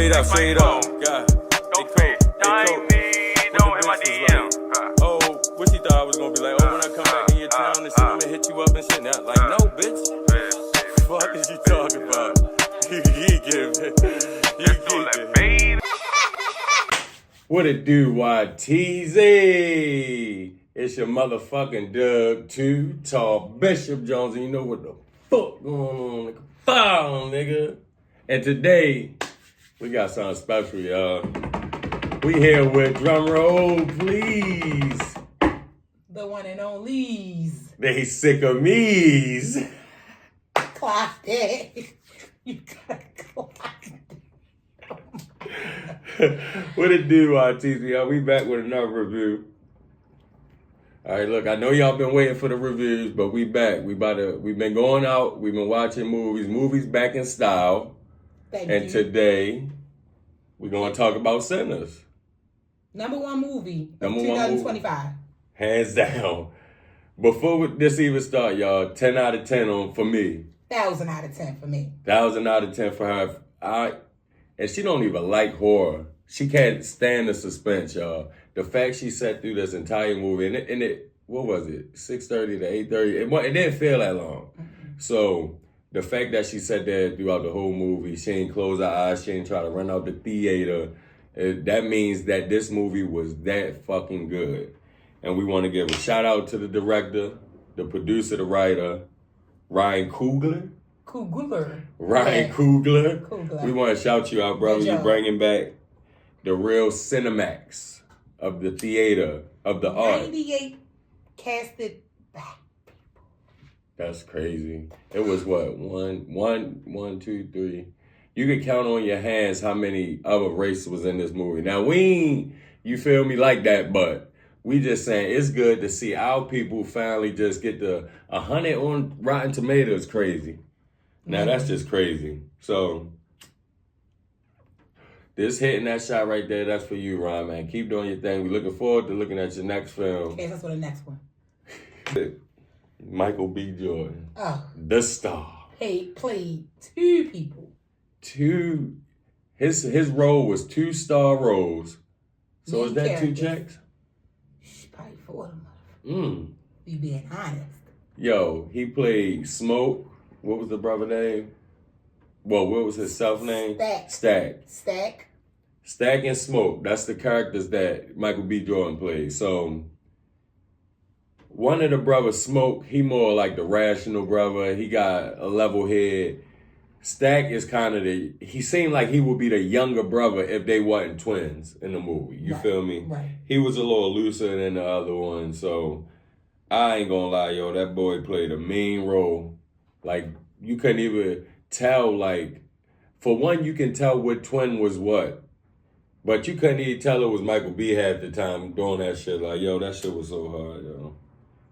straight up, straight up. God. Don't FaceTime me, don't hit my DM. Oh, what you thought I was gonna be like? Oh, when I come back in your town and shit, I'ma hit you up and shit. Now, like, no, bitch. Fuck is you talking about? You get it. What it do, YTZ? It's your motherfucking Doug 2 Tall Bishop Jones, and you know what the fuck going on, nigga? Foul, nigga. And today, we got something special, y'all. We here with drum roll, please. The one and only's. They sick of me's. Clock that. You gotta clock it. What it do, YTZ? Y'all? We back with another review. All right, look, I know y'all been waiting for the reviews, but we back. We've been going out. We've been watching movies. Movies back in style. Thank and you. Today, we're going to talk about Sinners. Number one movie of Number one 2025. Hands down. Before this even start, y'all, 10 out of 10 on for me. 1,000 out of 10 for me. 1,000 out of 10 for her. And she don't even like horror. She can't stand the suspense, y'all. The fact she sat through this entire movie, and it what was it, 6:30 to 8:30? It didn't feel that long. Mm-hmm. So the fact that she sat there throughout the whole movie, she ain't close her eyes, she ain't try to run out the theater. That means that this movie was that fucking good. And we want to give a shout out to the director, the producer, the writer, Ryan Coogler. Ryan Coogler. We want to shout you out, brother. You're bringing back the real Cinemax of the theater, of the art. 98 casted black people. That's crazy. It was what? One, two, three. You could count on your hands how many other races was in this movie. Now, we ain't, you feel me, like that, but we just saying it's good to see our people finally just get the 100 on Rotten Tomatoes. Crazy. Now, that's just crazy. So, this hitting that shot right there, that's for you, Ryan, man. Keep doing your thing. We're looking forward to looking at your next film. Okay, that's for the next one. Michael B. Jordan. Oh. The star. Played two people. His role was 2-star roles. So Main is that characters. 2 checks? Probably 4 of them. You being honest. Yo, he played Smoke. What was the brother name? Well, what was his self name? Stack and Smoke. That's the characters that Michael B. Jordan played. So one of the brothers, Smoke, he more like the rational brother. He got a level head. Stack is kind of he seemed like he would be the younger brother if they wasn't twins in the movie. You feel me? Right. He was a little looser than the other one. So I ain't gonna lie, yo, that boy played a mean role. Like, you couldn't even tell, like, for one, you can tell what twin was what. But you couldn't even tell it was Michael B. half the time doing that shit. Like, yo, that shit was so hard, yo.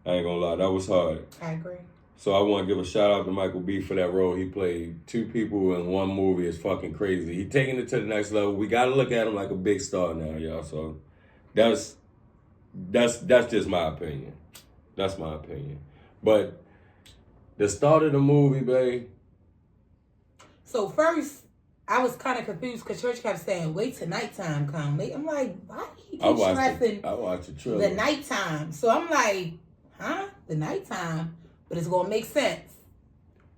I ain't gonna lie, that was hard. I agree. So I want to give a shout out to Michael B. for that role. He played 2 people in one movie. It's fucking crazy. He taking it to the next level. We got to look at him like a big star now, y'all. So that's just my opinion. That's my opinion. But the start of the movie, babe. So first, I was kind of confused because Church kept saying, wait till nighttime come. I'm like, why do you keep stressing I watched the trailer. The nighttime? So I'm like, huh? The nighttime? But it's going to make sense.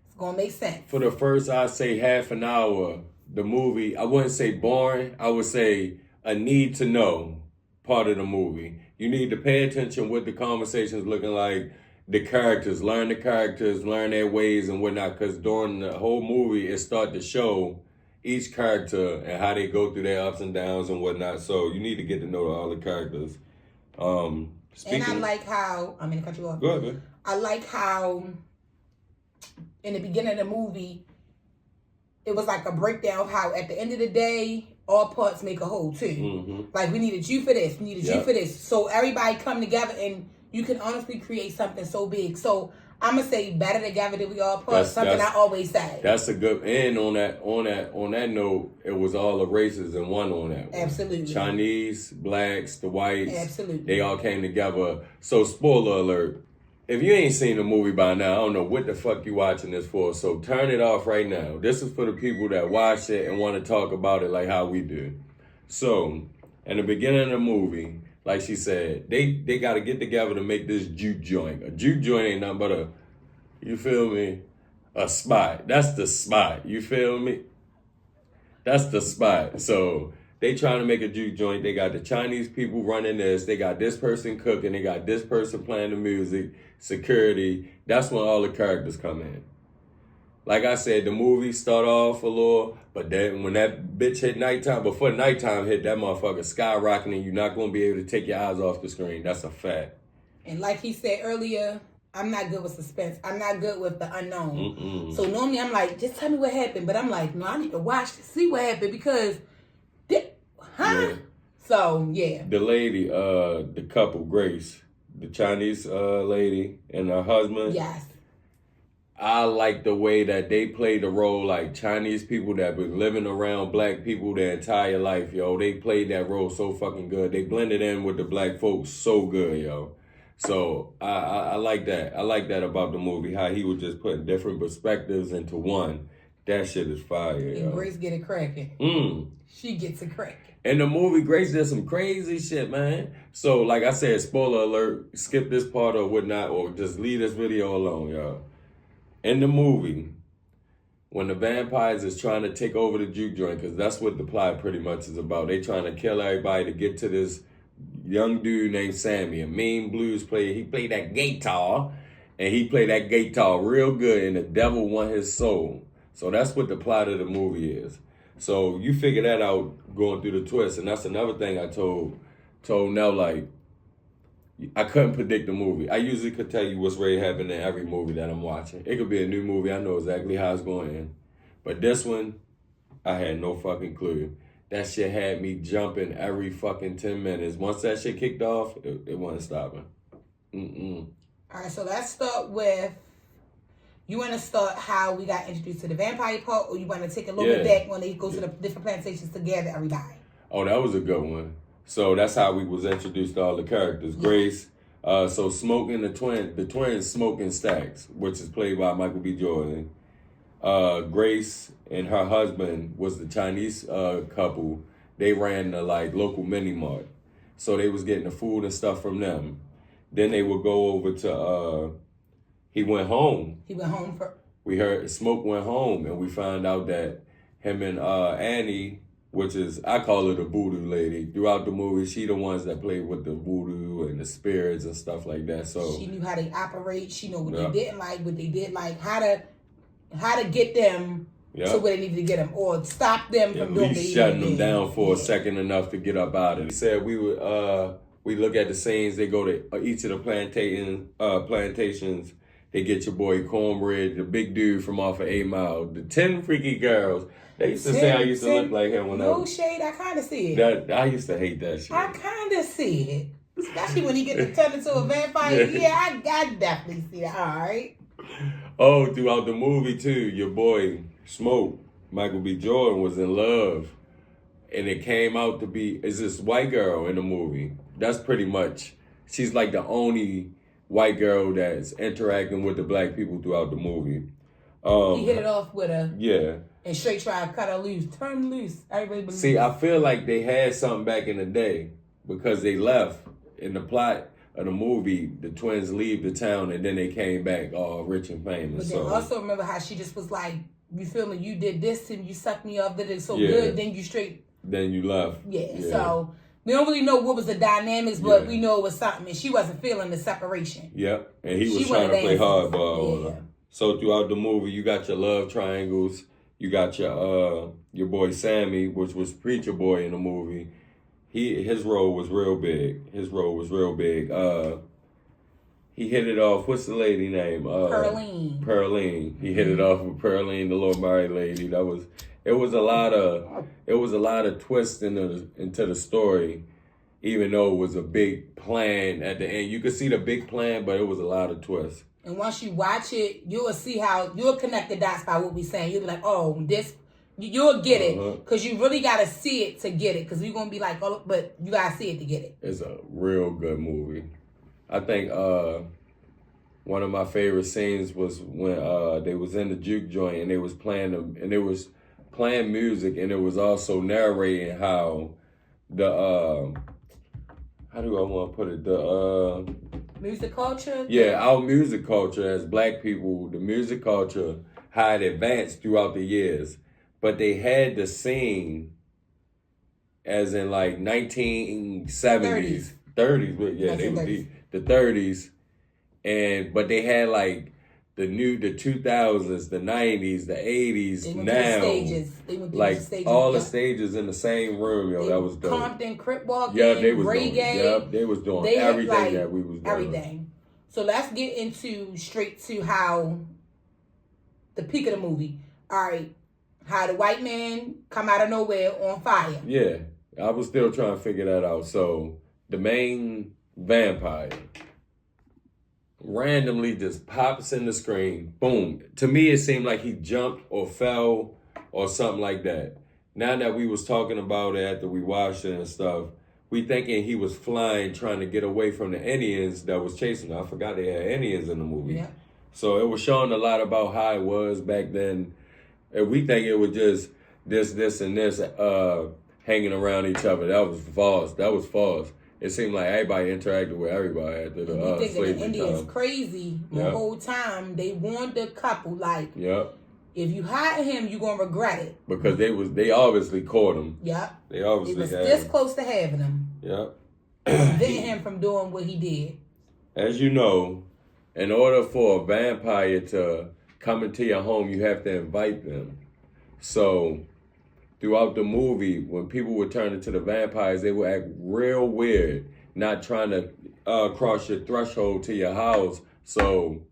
It's going to make sense. For the first, I'd say half an hour, the movie, I wouldn't say boring. I would say a need to know part of the movie. You need to pay attention what the conversation's looking like. The characters, learn their ways and whatnot, because during the whole movie, it started to show each character and how they go through their ups and downs and whatnot. So you need to get to know all the characters. And I like how, I'm going to cut you off. Go ahead, man. I like how in the beginning of the movie, it was like a breakdown of how at the end of the day, all parts make a whole too. Mm-hmm. Like, we needed you for this, we needed you for this. So everybody come together and you can honestly create something so big. So I'm gonna say better together than we all part. Something I always say. That's a good. And on that note, it was all the races in one on that one. Absolutely. Chinese, blacks, the whites. Absolutely. They all came together. So spoiler alert. if you ain't seen the movie by now, I don't know what the fuck you watching this for. So turn it off right now. This is for the people that watch it and want to talk about it like how we do. So, in the beginning of the movie, like she said, they got to get together to make this juke joint. A juke joint ain't nothing but a, you feel me, a spot. That's the spot. You feel me? That's the spot. So they trying to make a juke joint. They got the Chinese people running this. They got this person cooking. They got this person playing the music, security. That's when all the characters come in. Like I said, the movie start off a little, but then when that bitch hit nighttime, before nighttime hit, that motherfucker skyrocketing. You're not going to be able to take your eyes off the screen. That's a fact. And like he said earlier, I'm not good with suspense. I'm not good with the unknown. Mm-mm. So normally I'm like, just tell me what happened. But I'm like, no, I need to watch to see what happened because, Yeah. So, yeah. The lady, the couple, Grace, the Chinese lady and her husband. Yes. I like the way that they play the role like Chinese people that been living around black people their entire life, yo. They played that role so fucking good. They blended in with the black folks so good, yo. So I like that. I like that about the movie, how he was just putting different perspectives into one. That shit is fire, yo. And Grace get it cracking. She gets it cracking. In the movie, Grace did some crazy shit, man. So, like I said, spoiler alert, skip this part or whatnot, or just leave this video alone, y'all. In the movie, when the vampires is trying to take over the juke joint, because that's what the plot pretty much is about. They trying to kill everybody to get to this young dude named Sammy, a mean blues player. He played that guitar, and he played that guitar real good, and the devil won his soul. So that's what the plot of the movie is. So you figure that out going through the twist, and that's another thing I told Nell, like, I couldn't predict the movie. I usually could tell you what's ready to happen in every movie that I'm watching. It could be a new movie. I know exactly how it's going to end. But this one, I had no fucking clue. That shit had me jumping every fucking 10 minutes. Once that shit kicked off, it wasn't stopping. All right, so let's start with, you want to start how we got introduced to the vampire part, or you want to take a little bit back when they go to the different plantations to gather everybody? Oh, that was a good one. So that's how we was introduced to all the characters. Grace, so Smoking the twins Smoking Stacks, which is played by Michael B. Jordan. Grace and her husband was the Chinese couple. They ran the like local mini mart. So they was getting the food and stuff from them. Then they would go over to he went home. We heard Smoke went home, and we found out that him and Annie, which is, I call her the voodoo lady. Throughout the movie, she the ones that played with the voodoo and the spirits and stuff like that. So she knew how they operate. She knew what they didn't like, what they did like, how to get them to where they needed to get them, or stop them from doing at least shutting them down for a second enough to get up out of it. He said we would we look at the scenes. They go to each of the plantations. They get your boy Cornbread, the big dude from off of 8 Mile, the 10 freaky girls. They used to say I used to look like him when I was... No shade, I kind of see it. I used to hate that shit. I kind of see it. Especially when he gets turned into a vampire. Yeah, I definitely see that. All right. Oh, throughout the movie, too, your boy Smoke, Michael B. Jordan, was in love. And it came out to be, is this white girl in the movie. That's pretty much, she's like the only white girl that's interacting with the black people throughout the movie. He hit it off with her. Yeah. And straight try to cut her loose. Turn loose. See, I feel like they had something back in the day because they left in the plot of the movie. The twins leave the town and then they came back all rich and famous. But then also remember how she just was like, you feel me? You did this and you sucked me up. That it's so good. Then you straight. Then you left. Yeah. So we don't really know what was the dynamics, but we know it was something. And she wasn't feeling the separation. Yep. And he was trying to play hardball with her. So throughout the movie, you got your love triangles. You got your boy Sammy, which was Preacher Boy in the movie. His role was real big. He hit it off. What's the lady name? Pearline. He hit it off with Pearline, the little married lady. It was a lot of twists into the story, even though it was a big plan at the end. You could see the big plan, but it was a lot of twists. And once you watch it, you'll see how you'll connect the dots by what we're saying. You'll be like, oh, this, you'll get it. Because you really got to see it to get it. Because you're going to be like, oh, but you got to see it to get it. It's a real good movie. I think one of my favorite scenes was when they was in the juke joint and they was playing them, and it was playing music, and it was also narrating how the how do I want to put it, the music culture. yeah, our music culture as Black people, the music culture, how it advanced throughout the years, but they had the scene as in like 1970s, 30s, but yeah, they was the 30s, but they had like the 2000s, the 90s, the 80s, now, like all the stages in the same room, yo, that was dope. Compton, Crip Walking, they was reggae. Doing, they was doing everything that we was doing. Everything. So let's get into straight to how the peak of the movie. All right, how the white man come out of nowhere on fire. Yeah, I was still trying to figure that out. So the main vampire randomly just pops in the screen. Boom. To me, it seemed like he jumped or fell or something like that. Now that we was talking about it after we watched it and stuff, we thinking he was flying, trying to get away from the Indians that was chasing him. I forgot they had Indians in the movie. Yeah. So it was showing a lot about how it was back then. And we think it was just this, and this hanging around each other. That was false. It seemed like everybody interacted with everybody after the slavery time. The Indians crazy the whole time. They warned the couple, like, if you hide him, you're going to regret it. Because they obviously caught him. Yep. They obviously was this close to having him. Yep. Preventing him from doing what he did. As you know, in order for a vampire to come into your home, you have to invite them. So throughout the movie, when people would turn into the vampires, they would act real weird, not trying to cross your threshold to your house. So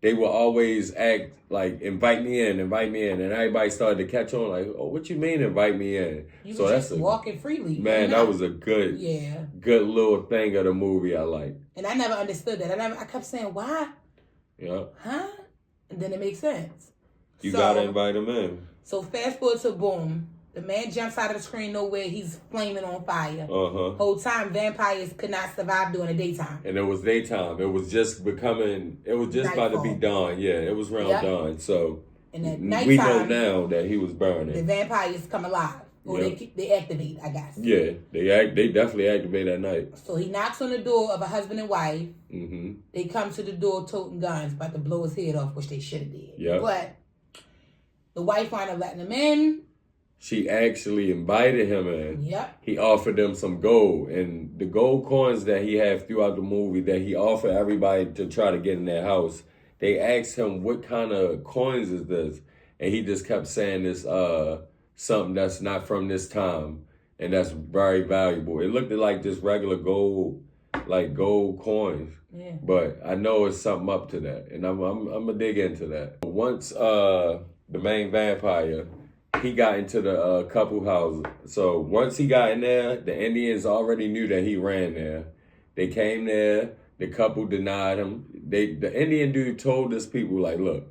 they would always act like, invite me in, and everybody started to catch on, like, oh, what you mean invite me in? You so that's walking freely. Man, that was a good little thing of the movie I like. And I never understood that. I kept saying, why? Yeah. Huh? And then it makes sense. You gotta invite him in. So fast forward to boom. The man jumps out of the screen nowhere. He's flaming on fire. Whole time, vampires could not survive during the daytime. And it was daytime. It was just about to be dawn. Yeah, it was around dawn. So and at nighttime, we know now that he was burning. The vampires come alive. Or they activate, I guess. Yeah, they definitely activate at night. So he knocks on the door of a husband and wife. Mm-hmm. They come to the door toting guns, about to blow his head off, which they should have did. Yeah. But the wife wound up letting him in. She actually invited him in. Yep. He offered them some gold. And the gold coins that he had throughout the movie that he offered everybody to try to get in their house, they asked him, what kind of coins is this? And he just kept saying this, something that's not from this time. And that's very valuable. It looked like just regular gold, like gold coins. Yeah. But I know it's something up to that. And I'm going to dig into that. Once the main vampire, he got into the couple house. So once he got in there, the Indians already knew that he ran there. They came there. The couple denied him. The Indian dude told this people, like, look,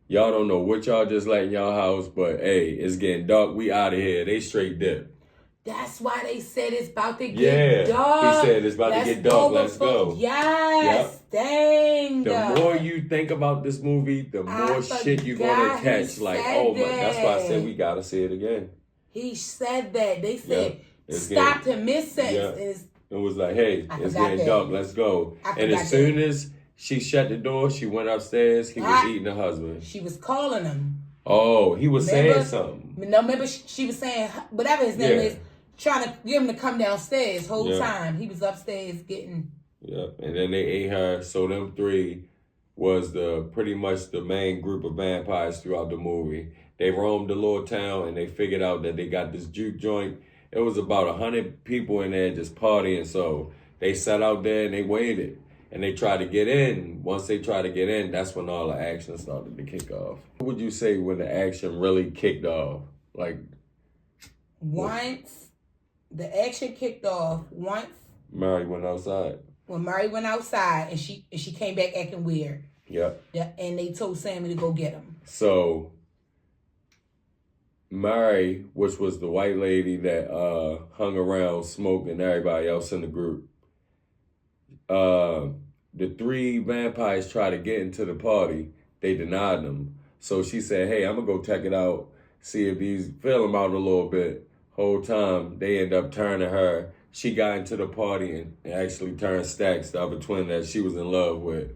y'all don't know what y'all just let in y'all house, but hey, it's getting dark. We out of here. They straight dip. That's why they said it's about to get dark. He said it's about to get dark. Let's go. Yes. Yep. Dang. The more you think about this movie, the more shit you're going to catch. Like, oh my, that's why I said we got to see it again. He said that. They said, stopped him mid-sentence. It was like, hey, it's getting dark. Let's go. And as soon as she shut the door, she went upstairs. He was eating her husband. She was calling him. Oh, he was saying something. No, remember she was saying, whatever his name is, trying to get him to come downstairs whole time. He was upstairs getting... Yep, and then they ate her. So them three was pretty much the main group of vampires throughout the movie. They roamed the little town and they figured out that they got this juke joint. It was about 100 people in there just partying. So they sat out there and they waited. And they tried to get in. Once they tried to get in, that's when all the action started to kick off. What would you say when the action really kicked off? Like... Once the action kicked off, Mary went outside. When Mary went outside and she came back acting weird. Yep. Yeah, and they told Sammy to go get him. So Mary, which was the white lady that hung around smoking everybody else in the group, the 3 vampires tried to get into the party. They denied them. So she said, hey, I'm going to go check it out, see if these feel them out a little bit. Whole time, they end up turning her. She got into the party and actually turned Stacks, the other twin that she was in love with.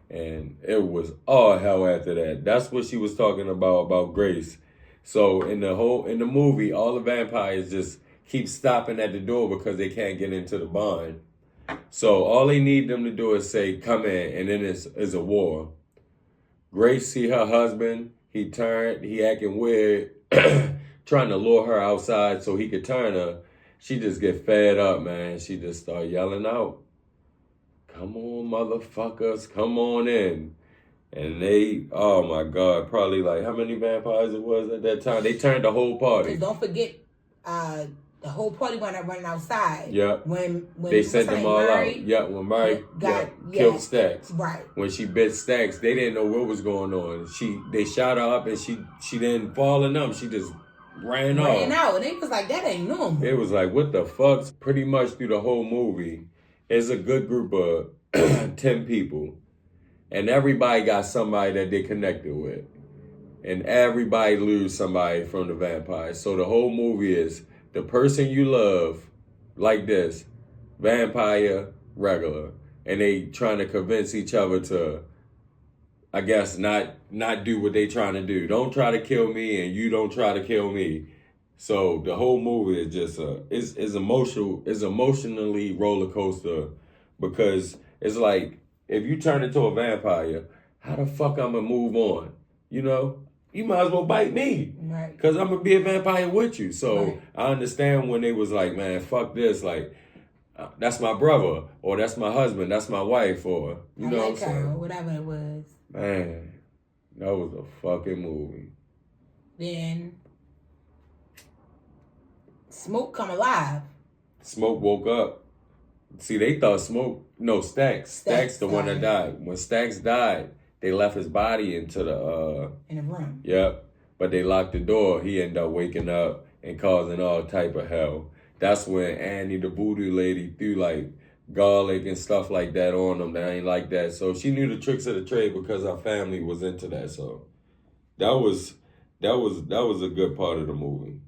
And it was all hell after that. That's what she was talking about Grace. So in the movie, all the vampires just keep stopping at the door because they can't get into the barn. So all they need them to do is say, come in, and then it's a war. Grace see her husband, he acting weird, trying to lure her outside so he could turn her. She just get fed up, man. She just start yelling out, come on, motherfuckers, come on in. And they, oh my God, probably like how many vampires it was at that time? They turned the whole party. Don't forget, the whole party went up running outside. Yep. When they sent them all out. Yep. When Murray killed Stacks. Right. When she bit Stacks, they didn't know what was going on. They shot her up and she didn't fall in them. She just ran off. Ran out. And it was like, that ain't normal. It was like, what the fuck? Pretty much through the whole movie, it's a good group of 10 people. And everybody got somebody that they connected with. And everybody lose somebody from the vampires. So the whole movie is the person you love, like this, vampire, regular. And they trying to convince each other to, I guess, not do what they trying to do. Don't try to kill me and you don't try to kill me. So the whole movie is just is emotionally roller coaster, because it's like, if you turn into a vampire, how the fuck I'm gonna move on? You know? You might as well bite me. Right. Because I'm gonna be a vampire with you. So right. I understand when they was like, man, fuck this. Like, that's my brother, or that's my husband, that's my wife, or, you know what I'm saying? Or whatever it was. Man, that was a fucking movie. Then Smoke come alive. Smoke woke up. See, they thought Stacks the one that died. When Stacks died, they left his body into in the room. Yep. But they locked the door. He ended up waking up and causing all type of hell. That's when Annie, the voodoo lady, threw like garlic and stuff like that on them. That ain't like that. So she knew the tricks of the trade because her family was into that. So that was a good part of the movie.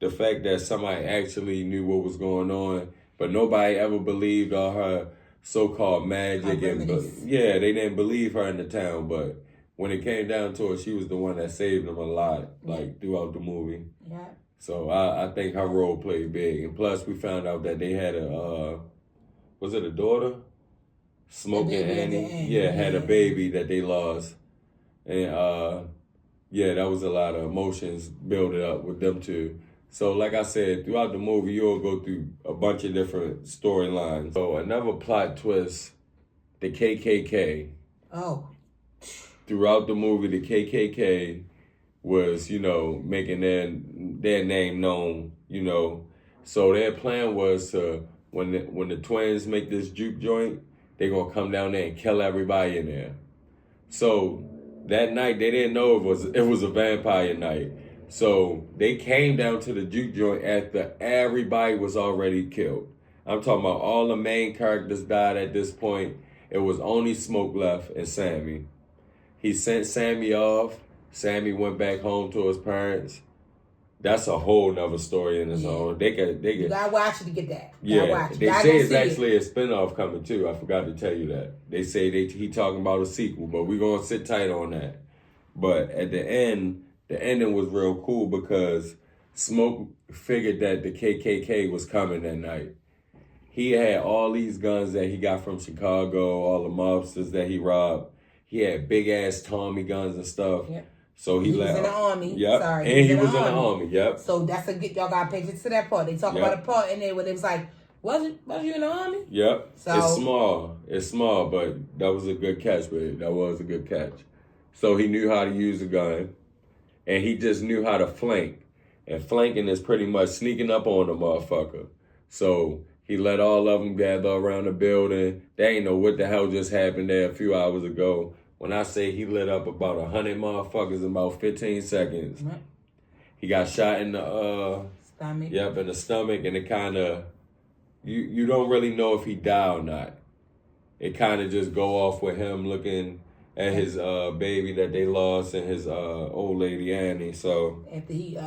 The fact that somebody actually knew what was going on, but nobody ever believed all her so-called magic. They didn't believe her in the town. But when it came down to it, she was the one that saved them a lot, like throughout the movie. Yeah. So I think her role played big. And plus, we found out that they had was it a daughter? Smoke and Annie. Yeah, had a baby that they lost. And that was a lot of emotions building up with them two. So like I said, throughout the movie, you'll go through a bunch of different storylines. So another plot twist, the KKK. Oh. Throughout the movie, the KKK was, making their name known, So their plan was to, when the twins make this juke joint, they're going to come down there and kill everybody in there. So that night, they didn't know it was a vampire night. So they came down to the juke joint after everybody was already killed. I'm talking about all the main characters died at this point. It was only Smoke left and Sammy. He sent Sammy off. Sammy went back home to his parents. That's a whole nother story in its own. They You gotta watch it to get that. They say it's actually a spinoff coming too. I forgot to tell you that. They say he talking about a sequel, but we're gonna sit tight on that. But at the end, the ending was real cool because Smoke figured that the KKK was coming that night. He had all these guns that he got from Chicago, all the mobsters that he robbed. He had big ass Tommy guns and stuff. Yep. So he was in the army. Yep. Sorry. And he was in the army. Yep. So that's y'all got to pay attention to that part. They talk about a part in there where it was like, was you in the army? Yep. So It's small, but that was a good catch, babe. That was a good catch. So he knew how to use a gun. And he just knew how to flank. And flanking is pretty much sneaking up on the motherfucker. So he let all of them gather around the building. They ain't know what the hell just happened there a few hours ago. When I say he lit up about 100 motherfuckers in about 15 seconds. Right. He got shot in the stomach. Yep, in the stomach, and it kind of, you don't really know if he died or not. it kind of just go off with him looking at his baby that they lost and his old lady Annie. So after he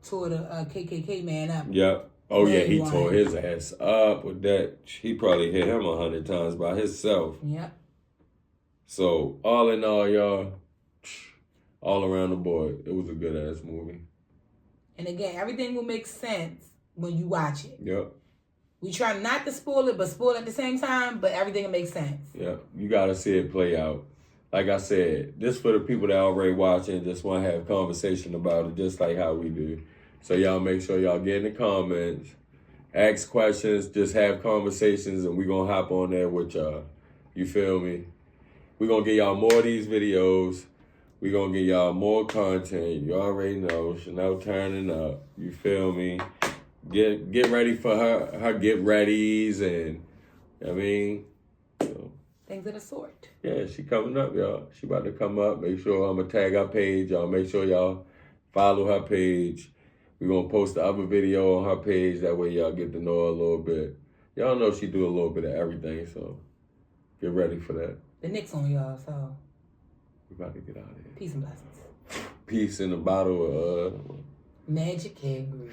tore the KKK man up. Yep. Oh yeah, he tore his ass up with that. He probably hit him 100 times by himself. Yep. So all in all, y'all, all around the board, it was a good ass movie. And again, everything will make sense when you watch it. Yep. We try not to spoil it, but spoil at the same time, but everything will make sense. Yep. You gotta see it play out. Like I said, this for the people that already watching, just want to have conversation about it, just like how we do. So y'all make sure y'all get in the comments, ask questions, just have conversations, and we gonna hop on there with y'all. You feel me? We gonna get y'all more of these videos. We gonna get y'all more content. You already know, Chanel turning up. You feel me? Get ready for her get readies, and I mean, things of the sort. Yeah, she coming up, y'all. She about to come up. Make sure I'm gonna tag her page, y'all. Make sure y'all follow her page. We're gonna post the other video on her page. That way y'all get to know her a little bit. Y'all know she do a little bit of everything, so get ready for that. The Knicks on y'all, so we about to get out of here. Peace and blessings. Peace in a bottle of Magic Hair Grease.